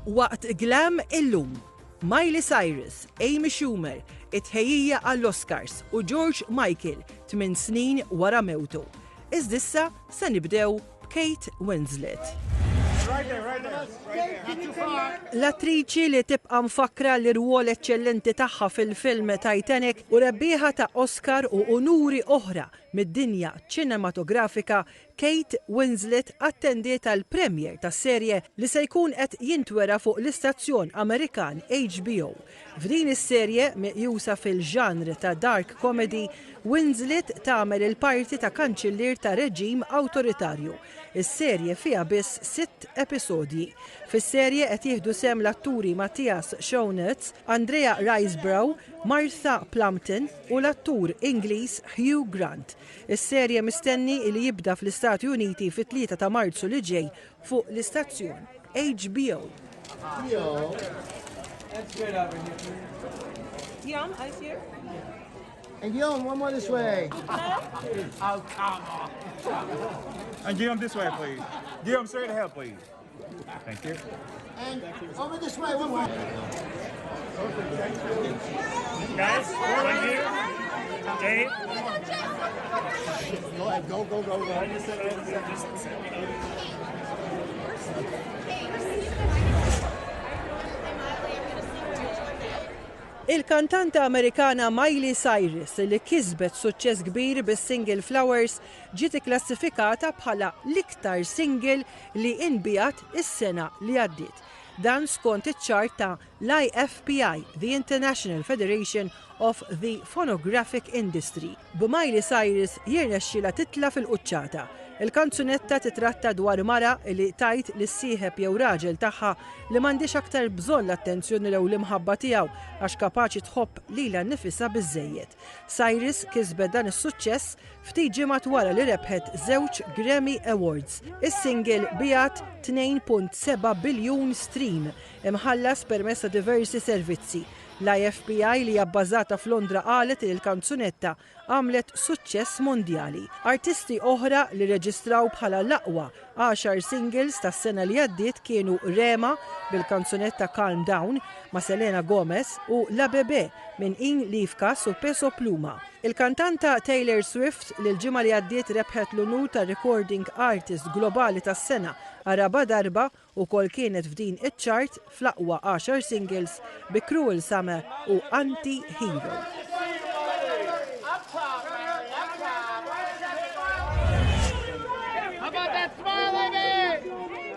Waqt Glam illum, Miley Cyrus, Amy Schumer, it-ħejjija għall-Oscars u George Michael 8 snin wara mewtu. Iżdissa se nibdew b'Kate Winslet. L-attriċi li tibqa' mfakra l-irwol eċċellenti tagħha fil-film Titanic u rebbieħa ta' Oscar u onuri oħra mid-dinja ċinematografika, Kate Winslet attendiet tal-premier tas-serje li se jkun qed jintwera fuq l-istazzjon Amerikan HBO. F'din is-serje meqjusa fil-ġanr ta' dark comedy, Winslet tagħmel il-parti ta' kanċillier ta' reġim awtoritarju. Is-serje fiha biss 6 episodji. Fis-serje qed jieħdu sem l-atturi Matthias Schoenaerts, Andrea Riseborough, Martha Plumpton u l-attur Ingliż Hugh Grant. Is-serje mistenni li jibda fl-Istati Uniti fit-3 ta' Marzu li ġej fuq l-istazzjon HBO. Guillaume, eyes here. And Guillaume, one more this way. Oh, come on. And Guillaume this way, please. Guillaume, straight ahead, please. Thank you. And over this way, one more. Guys, right here. Dave. Go ahead, go. Il-kantanta Amerikana Miley Cyrus li kisbet suċċess kbir bis-single Flowers ġiet ikklassifikata bħala l-iktar single li inbijat is-sena li għaddiet. Dan skont iċ-ċart ta' l-IFPI, the International Federation of the Phonographic Industry. B'Miley Cyrus jirnexxilha titla' fil-quċċata. Il-kanzunetta titratta dwar mara li tajt li s-sieħeb jew raġel tagħha li m'għandix aktar bżonn l-attenzjoni lew l-imħabba tiegħu għax kapaċi tħobb lilha nnifisha biżżejjed. Cyrus kisbet dan is-suċċess ftit ġimgħat wara li rebħet 2 Grammy Awards. Is-single bijat 2.7 biljun stream imħallas permezz ta' diversi servizzi. L-IFPI li hija bbażata f'Londra qalet li l-kanzunetta għamlet suċċess mondjali. Artisti oħra li reġistraw bħala l-aqwa 10 singles tas-sena li għaddiet kienu Rema bil-kanzunetta Calm Down ma' Selena Gomez u La Bebé minn In Lifkas u Peso Pluma. Il-kantanta Taylor Swift li l-ġimgħa li għaddiet rebħet l-unur ta' Recording Artist Globali tas-sena araba darba u kol kienet f'din iċ-ċart fl-aqwa 10 singles bi Cruel Summer u Anti-Hero.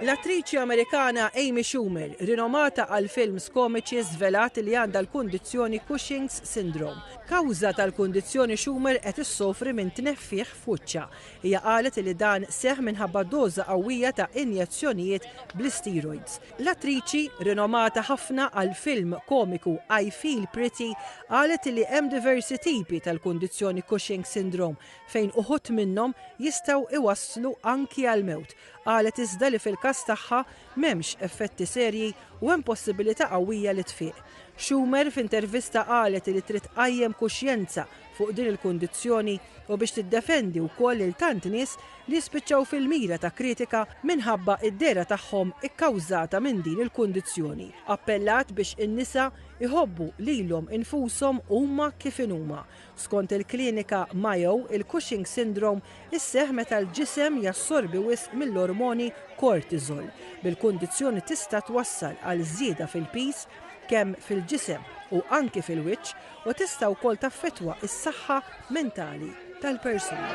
L-attriċi Amerikana Amy Schumer, rinomata għal films komiċi żvelat li għandha l-kundizzjoni Cushing's syndrome. Kawża tal-kundizzjoni Schumer qed issofri minn tneffiħ f'wiċċha. Hija qalet li dan seħħ minħabba doża qawwija ta' injezzjonijiet bl-steroids. L-attriċi, rinomata ħafna għal film komiku I Feel Pretty, qalet li hemm diversi tipi tal-kundizzjoni Cushing's syndrome fejn uħud minnhom jistgħu iwasslu anki għal mewt. Qalet iżda li fil-każ tagħha m'hemmx effetti serji u hemm possibilità qawwija li tfiq. Schumer f'intervista qalet li trid tqajjem kuxjenza fuq din il-kundizzjoni u biex tiddefendi wkoll il tant nies li spiċċaw fil-mira ta' kritika minħabba id-dera tagħhom ikkawżata minn din il-kundizzjoni. Appellat biex in-nisa iħobbu lilhom infushom huma kif inhuma. Skont il-klinika Mayo, il-Cushing syndrome isseħħ meta l-ġisem jassorbi wisq mill-ormoni cortisol. Bil-kundizzjoni tista' twassal għal żieda fil-pis kemm fil-ġisem u anki fil-wiċċ u tista' wkoll taffettwa s-saħħa mentali tal-persuna.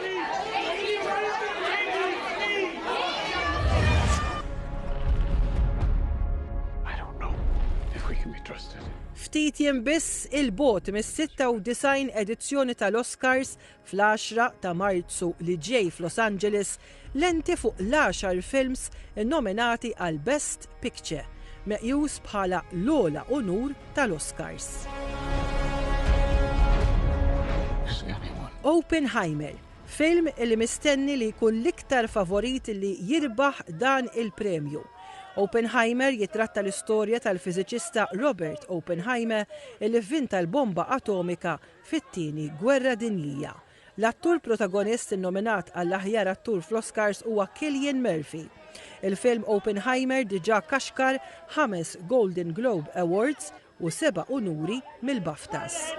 Ftit jiem biss il-bot mis-96 edizzjoni tal-Oscars fl-10 ta' Marzu li ġej f'Los Angeles lenti fuq l-10 films nominati għal Best Picture, meqjus bħala l-ogħla onur tal-Oscars. Oppenheimer, film li mistenni li jkun l-iktar favorit li jirbaħ dan il-premju. Oppenheimer jitratta l-istorja tal-fiżiċista Robert Oppenheimer li vvinta l-bomba atomika fit-tieni gwerra dinjija. L-attur protagonist nominat għall-aħjar attur fl-Oscars huwa Cillian Murphy. Il-film Oppenheimer diġà kaxkar 5 Golden Globe Awards u 7 onuri mill-BAFTAs.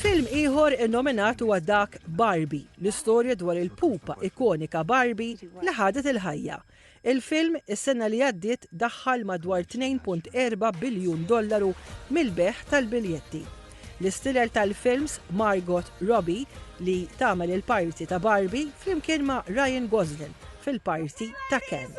Film ieħor innominat huwa dak Barbie, l-istorja dwar il-pupa ikonika Barbie li ħadet il-ħajja. Il-film is-sena li għaddiet daħħal madwar $2.4 biljun mill-beħ tal-biljetti. L-istiller tal-films Margot Robbie li tagħmel il-parti ta' Barbie flimkien ma' Ryan Gosling fil-parti ta' Ken.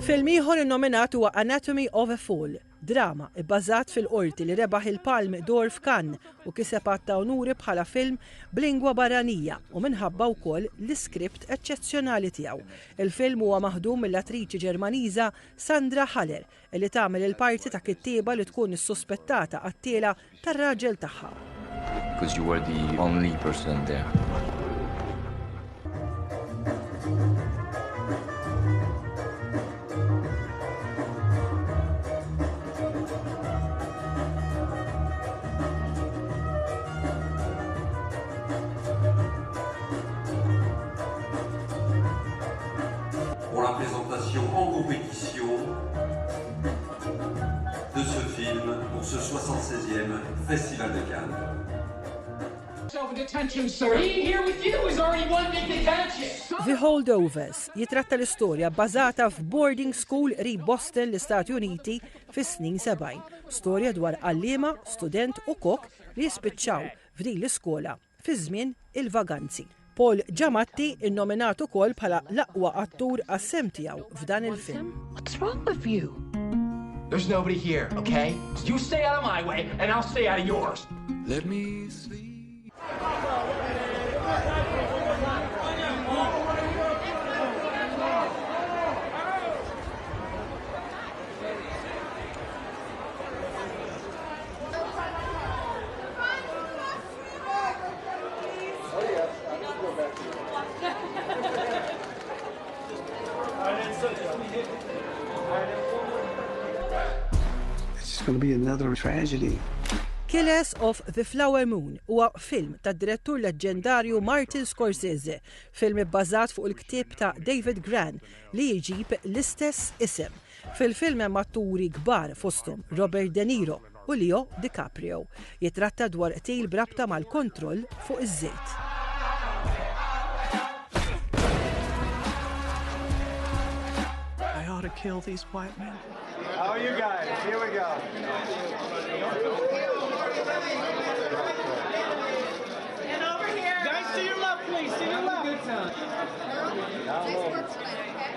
Film ieħor innominat huwa Anatomy of a Fall, drama bbażat fil-qorti li rebaħ il-Palm d'Or f'Cannes u kiseb għatta onuri bħala film b'lingwa barranija u minħabba wkoll l-iskript eċċezzjonali tiegħu. Il-film huwa maħdum mill-attriċi Ġermaniża Sandra Haller li tagħmel il-parti ta' kittieba li tkun issuspettata qattila tar-raġel tagħha. Because you were the only person there. Pour la présentation en compétition de ce film pour ce 76e Festival de Cannes. The Holdovers jitratta l-istorja bbażata f'boarding school qrib Boston l-Istati Uniti fis-snin 70. Storja dwar għalliema, student u kok li jispiċċaw f'din l-iskola fi żmien il-vaganzi. Paul Giamatti innominat ukoll bħala l-aqwa attur għas-sem tiegħu f'dan il-film. What's wrong with you? There's nobody here, okay? You stay out of my way and I'll stay out of yours. Let me sleep. It's going to be another tragedy. Killers of the Flower Moon huwa film tad-direttur leġġendarju Martin Scorsese, film bbażat fuq il-ktieb ta' David Gran li jġib l-istess isem. Fil-film hemm atturi kbar fosthom Robert De Niro u Leo DiCaprio. Jitratta dwar qtil brabta mal-kontroll fuq iż-żejt. I ought to kill these white men. How are you guys? Here we go. And over here. Guys, to your left, please. To your left. Good time.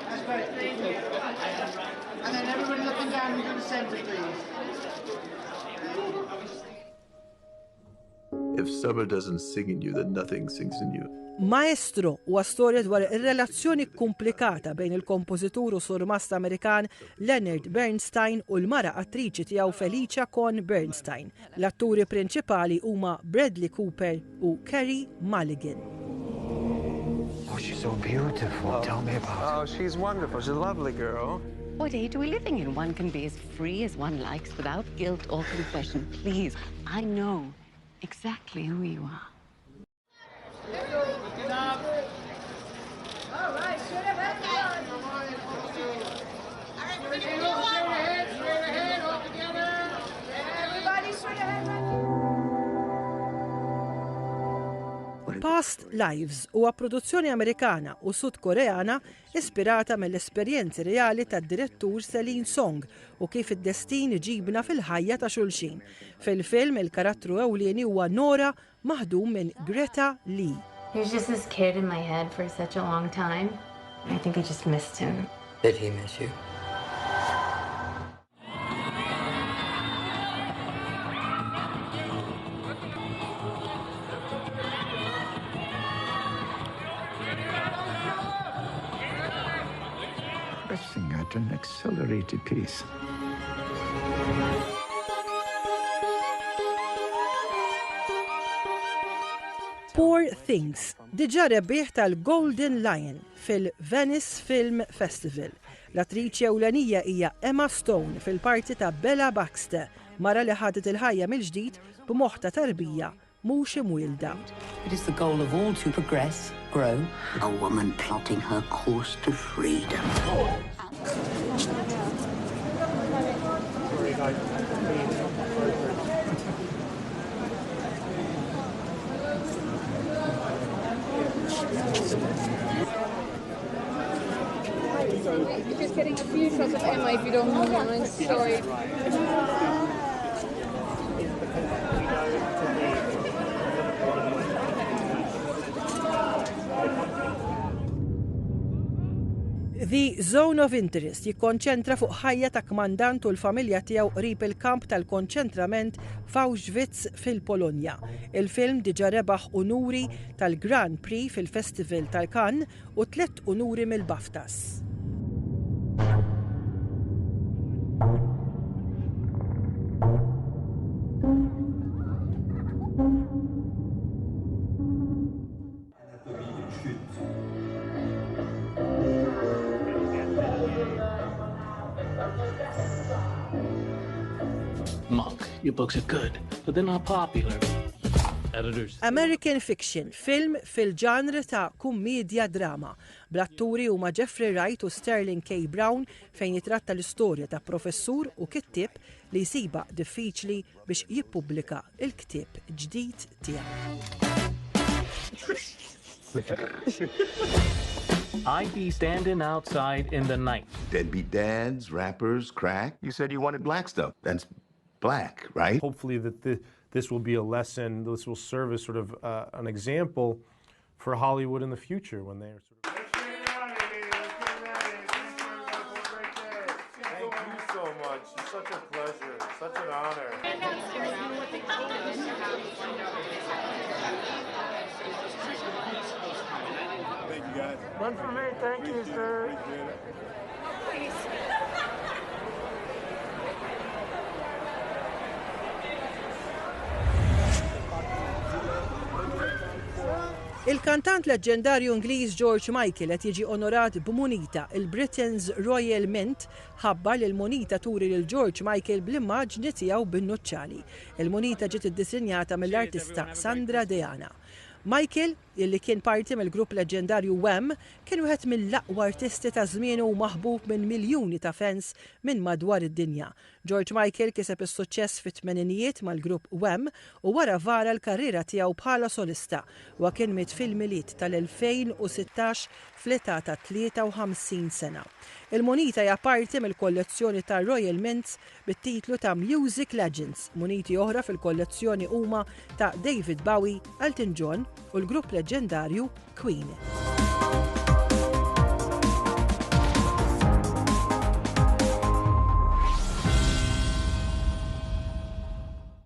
That's right. Thank you. And then everybody looking down, you do the center, please. If summer doesn't sing in you, then nothing sings in you. Maestro huwa storja dwar ir-relazzjoni komplikata bejn il-kompożitur u surmast Amerikan Leonard Bernstein u l-mara attriċi tiegħu Felicia Cohn Bernstein. L-atturi prinċipali huma Bradley Cooper u Carey Mulligan. Oh, she's so beautiful. Tell me about her. Oh, she's wonderful. She's a lovely girl. What age are we living in? One can be as free as one likes without guilt or confession. Please, I know exactly who you are. All right, straight ahead. Straight ahead, all together. Everybody straight ahead. Past Lives huwa produzzjoni Amerikana u Sud Koreana ispirata mill-esperjenzi reali tad-direttur Celine Song u kif id-destin ġibna fil-ħajja ta' xulxin. Fil-film il-karattru ewlieni huwa Nora maħdum minn Greta Lee. He was just this kid in my head for such a long time. I think I just missed him. Did he miss you? at an accelerated pace. Poor Things, diġà rebbieħ tal-Golden Lion fil-Venice Film Festival. L-attriċi ewlenija hija Emma Stone fil-parti ta' Bella Baxter, mara li ħadet il-ħajja mill-ġdid b'moħħ ta' tarbija mhux imwielda. It is the goal of all to progress, grow. A woman plotting her course to freedom. Just getting a few shots of Emma if you don't mind. Sorry. The Zone of Interest jikkonċentra fuq ħajja ta' kmandant u l-familja tiegħu qrib il-kamp tal-konċentrament f'Auschwitz fil-Polonja. Il-film diġà rebaħ unuri tal-Grand Prix fil-Festival tal-Cannes u 3 unuri mill-BAFTAs. Monk, your books are good, but they're not popular. Editors. American Fiction, film fil-ġanr ta' kummedja drama, bl-atturi huma Jeffrey Wright u Sterling K. Brown fejn jitratta l-istorja ta' professur u kittib li jsiba diffiċli biex jippubblika il-ktieb ġdid tiegħu. I'd be standing outside in the night. Deadbeat dads, rappers, crack. You said you wanted black stuff. That's black, right? Hopefully that this will be a lesson. This will serve as sort of an example for Hollywood in the future when they are sort of... Thank you so much. It's such a pleasure. Such an honor. Thank you, guys. One for me. Thank you, sir. Il-kantant leġġendarju Ingliż George Michael qed jiġi onorat b'munita il-Britain's Royal Mint ħabbar li l-munita turi lil George Michael bl-immaġni tiegħu bin-nuċċali. Il-munita ġiet iddisinjata mill-artista Sandra Deana. Michael, illi kien parti mill-grupp leġġendarju Wham, kien wieħed mill-aqwa artisti ta' żmienu u maħbub minn miljuni ta' fans minn madwar id-dinja. George Michael kiseb is-suċċess fit-tmeninijiet mal-grupp Wham u wara vara l-karriera tiegħu bħala solista u kien mit fil-miliet tal-2016 fl-età ta' 53 sena. Il-munita hija parti mill-kollezzjoni ta' Royal Mints bit-titlu ta' Music Legends. Muniti oħra fil-kollezzjoni huma ta' David Bowie, Elton John u l-grupp leġġendarju Queen.